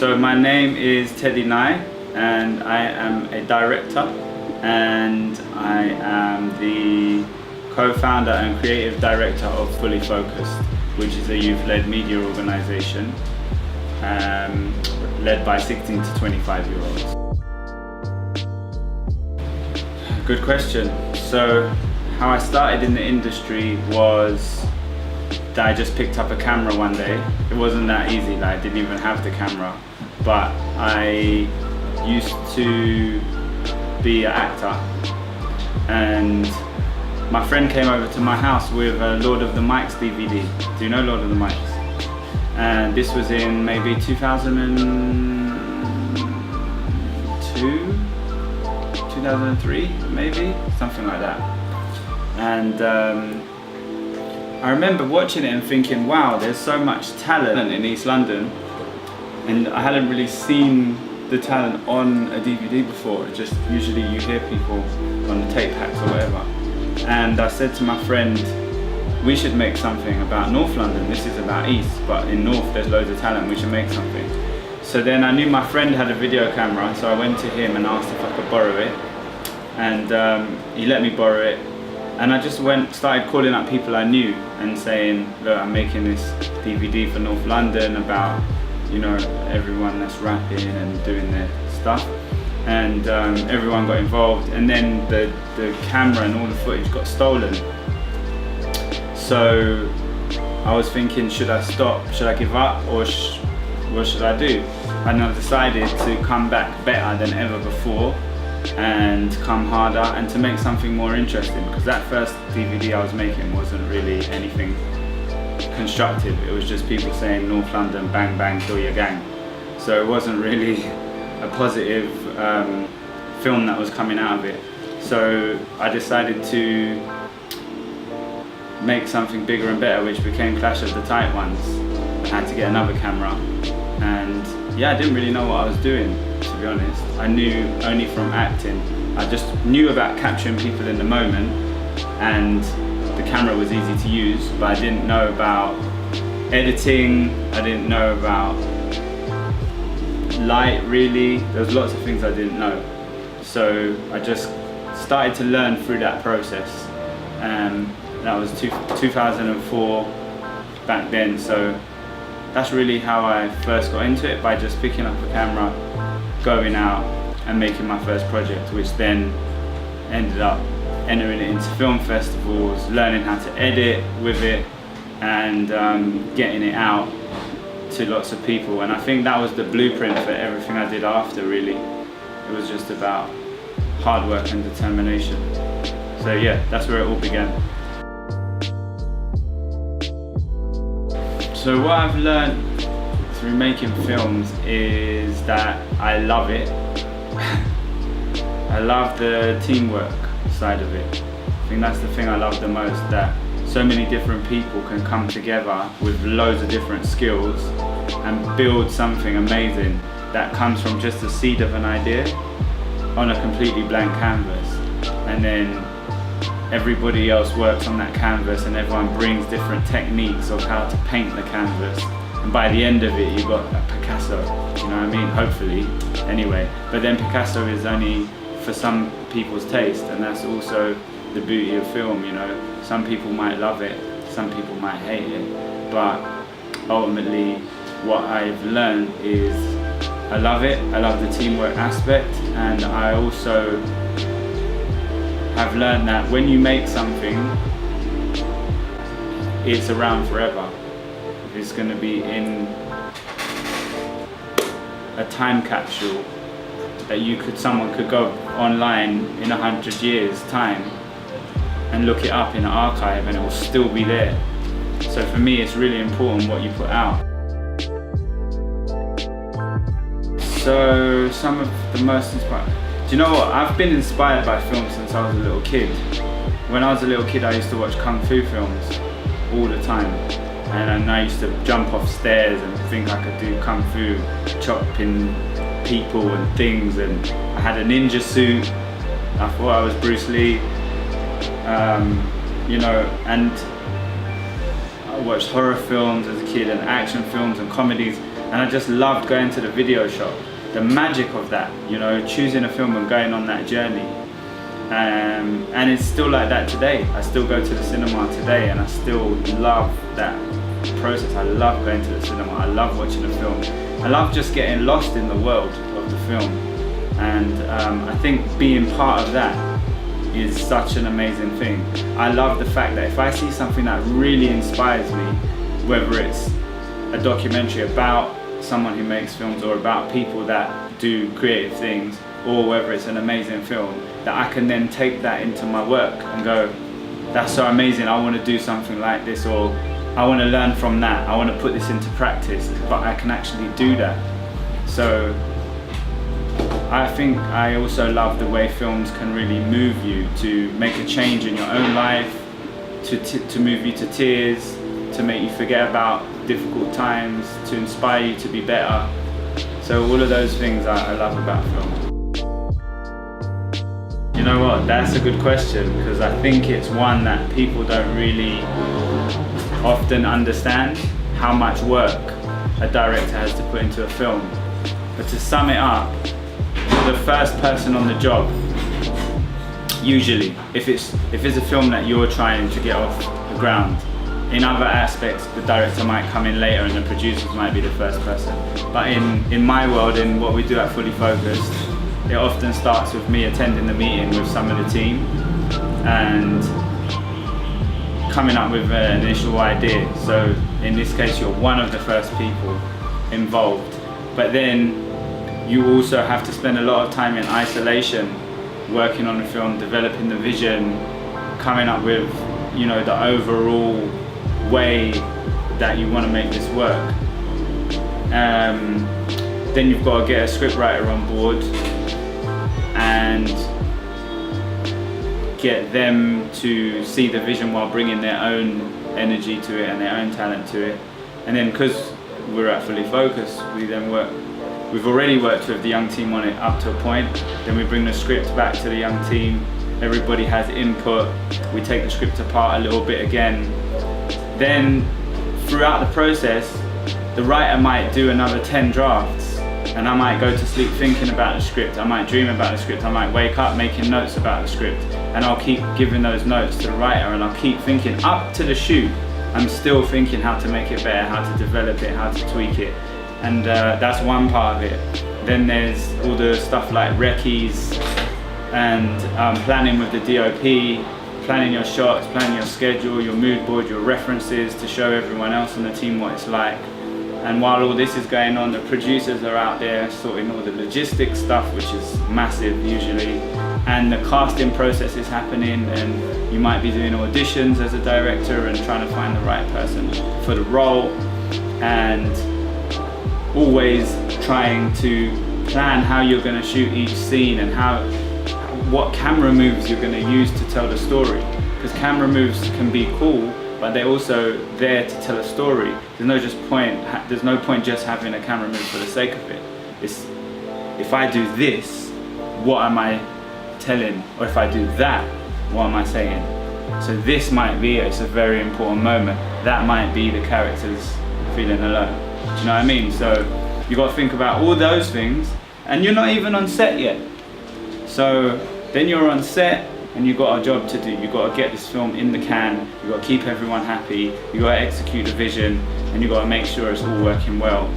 So my name is Teddy Nygh, and I am a director, and I am the co-founder and creative director of Fully Focused, which is a youth-led media organisation led by 16 to 25-year-olds. Good question. So how I started in the industry was that I just picked up a camera one day. It wasn't that easy, like I didn't even have the camera, but I used to be an actor, and my friend came over to my house with a Lord of the Mics DVD. Do you know Lord of the Mics? And this was in maybe 2002, 2003, maybe, something like that. And I remember watching it and thinking, wow, there's so much talent in East London, and I hadn't really seen the talent on a DVD before. Just usually you hear people on the tape packs or whatever. And I said to my friend, we should make something about North London. This is about East, but in North there's loads of talent, we should make something. So then I knew my friend had a video camera, so I went to him and asked if I could borrow it. And he let me borrow it. And I just started calling up people I knew and saying, look, I'm making this DVD for North London about, you know, everyone that's rapping and doing their stuff. And everyone got involved, and then the camera and all the footage got stolen. So I was thinking, should I stop? Should I give up? Or what should I do? And I decided to come back better than ever before, and come harder, and to make something more interesting, because that first DVD I was making wasn't really anything constructive. It was just people saying North London, bang bang, kill your gang. So it wasn't really a positive film that was coming out of it. So I decided to make something bigger and better, which became Clash of the Tight Ones. I had to get another camera, and yeah, I didn't really know what I was doing, to be honest. I knew only from acting. I just knew about capturing people in the moment, and the camera was easy to use, but I didn't know about editing, I didn't know about light really. There was lots of things I didn't know. So I just started to learn through that process. That was 2004 back then. So that's really how I first got into it, by just picking up a camera, going out and making my first project, which then ended up entering it into film festivals, learning how to edit with it, and getting it out to lots of people. And I think that was the blueprint for everything I did after, really. It was just about hard work and determination. So yeah, that's where it all began. So what I've learned through making films is that I love it. I love the teamwork side of it. I think that's the thing I love the most, that so many different people can come together with loads of different skills and build something amazing that comes from just the seed of an idea on a completely blank canvas. And then everybody else works on that canvas, and everyone brings different techniques of how to paint the canvas. And by the end of it, you've got a Picasso, you know what I mean? Hopefully, anyway. But then Picasso is only for some people's taste, and that's also the beauty of film, you know. Some people might love it, some people might hate it, but ultimately what I've learned is I love it. I love the teamwork aspect, and I also have learned that when you make something, it's around forever. It's going to be in a time capsule that someone could go online in 100 years' time and look it up in an archive, and it will still be there. So for me, it's really important what you put out. So some of the most inspiring. Do you know what? I've been inspired by film since I was a little kid. When I was a little kid, I used to watch Kung Fu films all the time. And I used to jump off stairs and think I could do Kung Fu, chopping people and things. And I had a ninja suit. I thought I was Bruce Lee. You know, and I watched horror films as a kid, and action films and comedies. And I just loved going to the video shop, the magic of that, you know, choosing a film and going on that journey. And it's still like that today. I still go to the cinema today, and I still love that process. I love going to the cinema. I love watching a film. I love just getting lost in the world of the film. And I think being part of that is such an amazing thing. I love the fact that if I see something that really inspires me, whether it's a documentary about someone who makes films or about people that do creative things, or whether it's an amazing film, that I can then take that into my work and go, that's so amazing, I want to do something like this, or I want to learn from that, I want to put this into practice, but I can actually do that. So I think I also love the way films can really move you to make a change in your own life, to move you to tears, to make you forget about difficult times, to inspire you to be better. So all of those things I love about film. You know what, that's a good question, because I think it's one that people don't really often understand, how much work a director has to put into a film. But to sum it up, the first person on the job, usually, if it's a film that you're trying to get off the ground, in other aspects the director might come in later and the producers might be the first person. But in my world, in what we do at Fully Focused, it often starts with me attending the meeting with some of the team and coming up with an initial idea. So in this case, you're one of the first people involved. But then you also have to spend a lot of time in isolation, working on the film, developing the vision, coming up with, you know, the overall way that you want to make this work. Then you've got to get a scriptwriter on board and get them to see the vision while bringing their own energy to it and their own talent to it. And then because we're at Fully Focused, we've already worked with the young team on it up to a point. Then we bring the script back to the young team. Everybody has input. We take the script apart a little bit again. Then throughout the process, the writer might do another 10 drafts, and I might go to sleep thinking about the script. I might dream about the script. I might wake up making notes about the script, and I'll keep giving those notes to the writer, and I'll keep thinking up to the shoot. I'm still thinking how to make it better, how to develop it, how to tweak it. And that's one part of it. Then there's all the stuff like recce's and planning with the DOP, planning your shots, planning your schedule, your mood board, your references to show everyone else on the team what it's like. And while all this is going on, the producers are out there sorting all the logistics stuff, which is massive usually, and the casting process is happening, and you might be doing auditions as a director and trying to find the right person for the role, and always trying to plan how you're going to shoot each scene and what camera moves you're going to use to tell the story, because camera moves can be cool, but they're also there to tell a story. There's no point just having a camera move for the sake of it. It's, if I do this, what am I telling? Or if I do that, what am I saying? So this might be, it's a very important moment. That might be the characters feeling alone. Do you know what I mean? So you got to think about all those things, and you're not even on set yet. So then you're on set, and you've got a job to do. You've got to get this film in the can, you've got to keep everyone happy, you've got to execute the vision, and you've got to make sure it's all working well.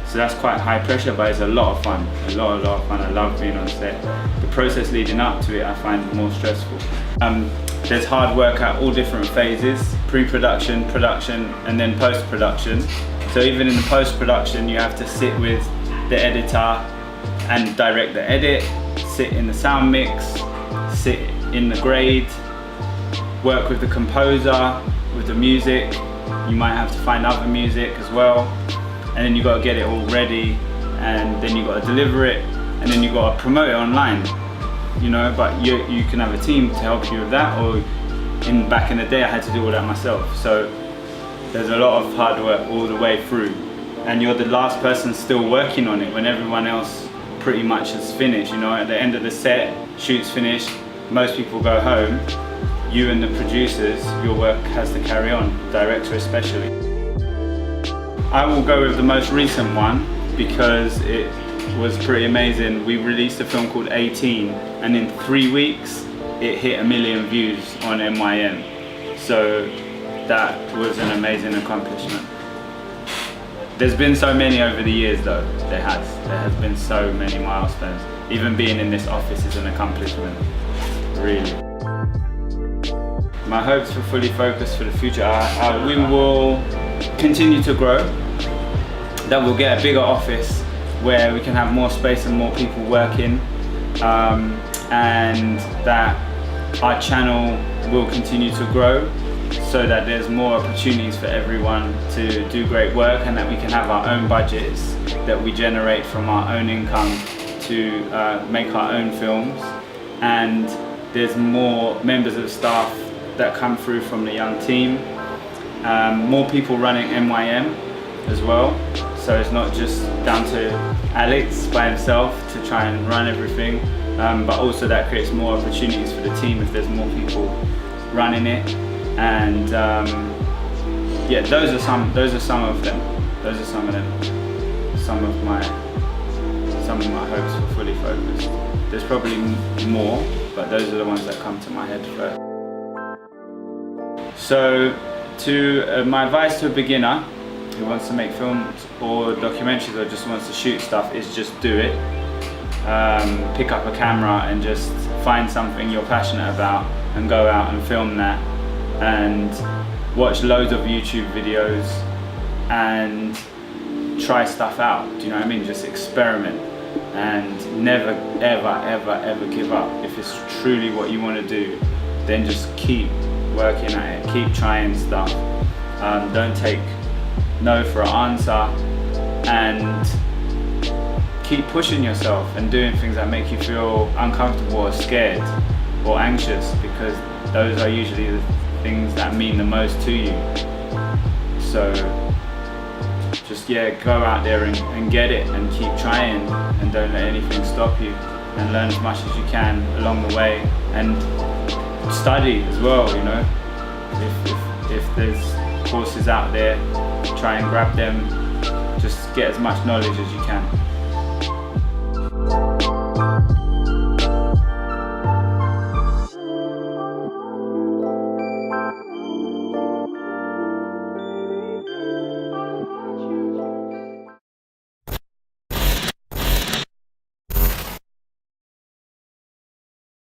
So that's quite high pressure, but it's a lot of fun. A lot of fun. I love being on set. The process leading up to it I find more stressful. There's hard work at all different phases: pre-production, production, and then post-production. So even in the post-production, you have to sit with the editor and direct the edit, sit in the sound mix, sit in the grade, work with the composer, with the music. You might have to find other music as well, and then you got to get it all ready, and then you got to deliver it, and then you got to promote it online. You know, but you can have a team to help you with that, or back in the day I had to do all that myself. So there's a lot of hard work all the way through, and you're the last person still working on it when everyone else pretty much has finished. You know, at the end of the set, shoot's finished, most people go home. You and the producers, your work has to carry on, director especially. I will go with the most recent one because it was pretty amazing. We released a film called 18, and in 3 weeks it hit 1 million views on MYM. So that was an amazing accomplishment. There's been so many over the years though, there has been so many milestones. Even being in this office is an accomplishment, really. My hopes for Fully Focused for the future are we will continue to grow, that we'll get a bigger office where we can have more space and more people working, and that our channel will continue to grow so that there's more opportunities for everyone to do great work, and that we can have our own budgets that we generate from our own income to make our own films, and there's more members of staff that come through from the young team, more people running MYM as well, so it's not just down to Alex by himself to try and run everything, but also that creates more opportunities for the team if there's more people running it. And yeah, those are some of them. Those are some of my hopes for Fully Focused. There's probably more, but those are the ones that come to my head first. So, my advice to a beginner who wants to make films or documentaries or just wants to shoot stuff is just do it. Pick up a camera and just find something you're passionate about and go out and film that, and watch loads of YouTube videos and try stuff out. Do you know what I mean? Just experiment and never ever give up. If it's truly what you want to do, then just keep working at it, keep trying stuff. Don't take no for an answer, and keep pushing yourself and doing things that make you feel uncomfortable or scared or anxious, because those are usually the things that mean the most to you. So just go out there and get it, and keep trying, and don't let anything stop you, and learn as much as you can along the way, and study as well, you know. If there's courses out there, try and grab them. Just get as much knowledge as you can.